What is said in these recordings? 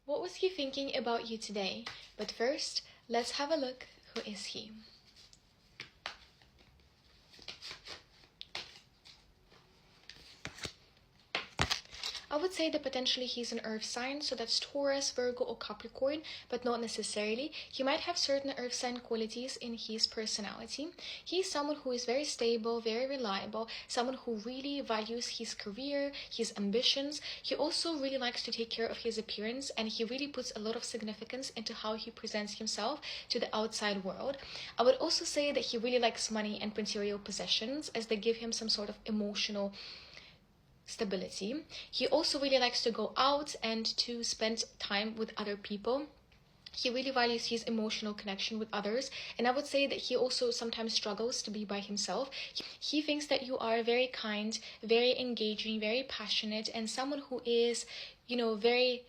What was he thinking about you today? But first, let's have a look. Who is he? I would say that potentially he's an earth sign, so that's Taurus, Virgo, or Capricorn, but not necessarily. He might have certain earth sign qualities in his personality. He's someone who is very stable, very reliable, someone who really values his career, his ambitions. He also really likes to take care of his appearance, and he really puts a lot of significance into how he presents himself to the outside world. I would also say that he really likes money and material possessions, as they give him some sort of emotional stability. He also really likes to go out and to spend time with other people. He really values his emotional connection with others, and I would say that he also sometimes struggles to be by himself. He thinks that you are very kind, very engaging, very passionate, and someone who is, very,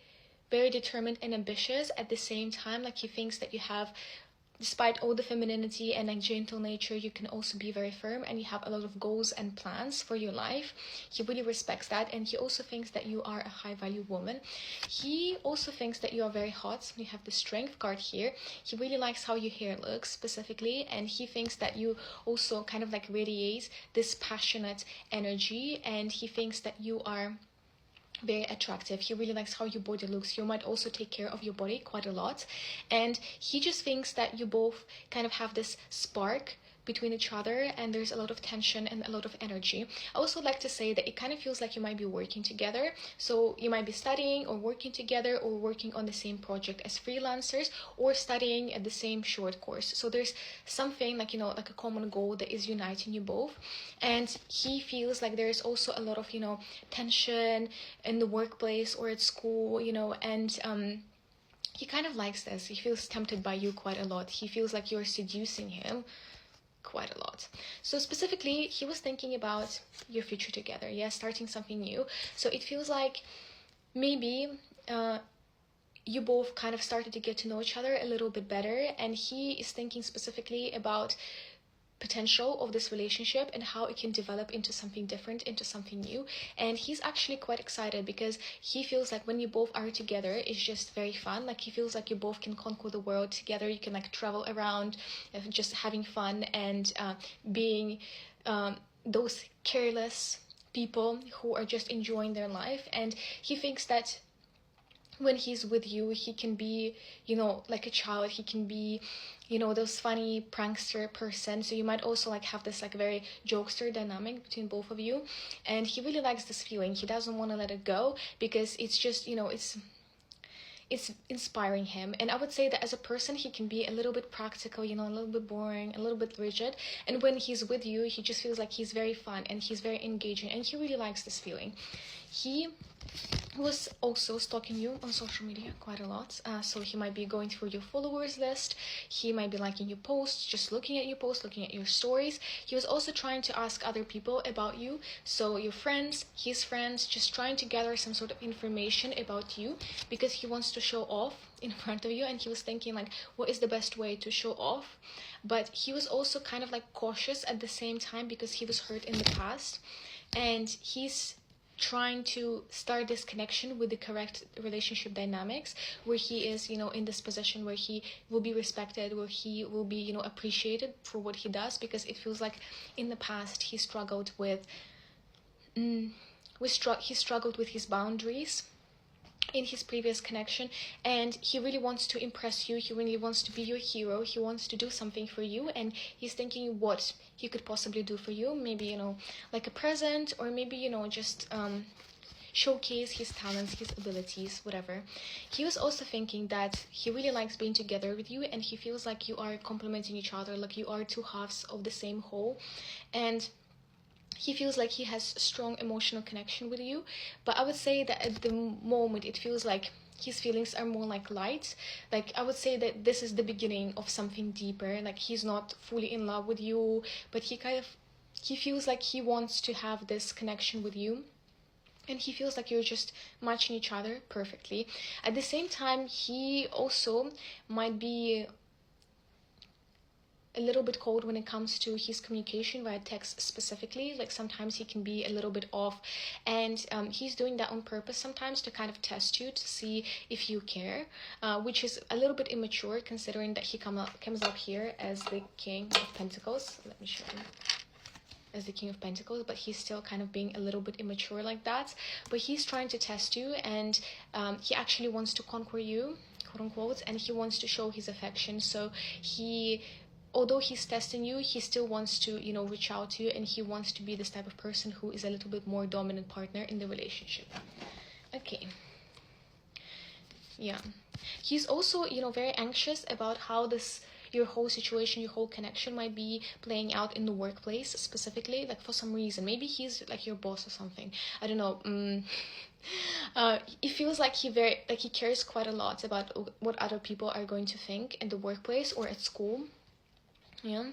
very determined and ambitious at the same time. Like, he thinks that you have, despite all the femininity and like gentle nature, you can also be very firm, and you have a lot of goals and plans for your life. He really respects that, and he also thinks that you are a high value woman. He also thinks that you are very hot. You have the strength card here. He really likes how your hair looks specifically, and he thinks that you also kind of like radiate this passionate energy, and he thinks that you are very attractive. He really likes how your body looks. You might also take care of your body quite a lot, and he just thinks that you both kind of have this spark between each other, and there's a lot of tension and a lot of energy. I also like to say that it kind of feels like you might be working together, so you might be studying or working together, or working on the same project as freelancers, or studying at the same short course. So there's something like, like a common goal that is uniting you both. And he feels like there's also a lot of, tension in the workplace or at school, and he kind of likes this. He feels tempted by you quite a lot. He feels like you're seducing him quite a lot. So specifically, he was thinking about your future together, starting something new. So it feels like maybe you both kind of started to get to know each other a little bit better, and he is thinking specifically about potential of this relationship and how it can develop into something different, into something new. And he's actually quite excited because he feels like when you both are together, it's just very fun. Like, he feels like you both can conquer the world together. You can like travel around, just having fun, and being those careless people who are just enjoying their life. And he thinks that when he's with you, he can be, like a child. He can be, those funny prankster person. So you might also like have this like very jokester dynamic between both of you. And he really likes this feeling. He doesn't want to let it go because it's just, it's inspiring him. And I would say that as a person, he can be a little bit practical, a little bit boring, a little bit rigid. And when he's with you, he just feels like he's very fun and he's very engaging, and he really likes this feeling. He was also stalking you on social media quite a lot, so he might be going through your followers list. He might be liking your posts, just looking at your posts, looking at your stories. He was also trying to ask other people about you, so your friends, his friends, just trying to gather some sort of information about you, because he wants to show off in front of you. And he was thinking like, what is the best way to show off? But he was also kind of like cautious at the same time, because he was hurt in the past, and he's trying to start this connection with the correct relationship dynamics, where he is, in this position where he will be respected, where he will be, appreciated for what he does, because it feels like in the past he struggled with he struggled with his boundaries in his previous connection, and he really wants to impress you. He really wants to be your hero. He wants to do something for you, and he's thinking what he could possibly do for you. Maybe, like a present, or maybe, just showcase his talents, his abilities, whatever. He was also thinking that he really likes being together with you, and he feels like you are complementing each other, like you are two halves of the same whole. And he feels like he has strong emotional connection with you. But I would say that at the moment it feels like his feelings are more like light. Like, I would say that this is the beginning of something deeper. Like, he's not fully in love with you, but he feels like he wants to have this connection with you, and he feels like you're just matching each other perfectly. At the same time, he also might be a little bit cold when it comes to his communication via text specifically. Like sometimes he can be a little bit off, and he's doing that on purpose sometimes to kind of test you to see if you care, which is a little bit immature considering that he comes up here as the King of Pentacles. Let me show you. As the King of Pentacles, but he's still kind of being a little bit immature like that. But he's trying to test you, and he actually wants to conquer you, quote unquote, and he wants to show his affection. So although he's testing you, he still wants to, you know, reach out to you, and he wants to be this type of person who is a little bit more dominant partner in the relationship. Okay. Yeah. He's also, you know, very anxious about how your whole situation, your whole connection might be playing out in the workplace specifically, like for some reason. Maybe he's like your boss or something. I don't know. It feels like he cares quite a lot about what other people are going to think in the workplace or at school. Yeah.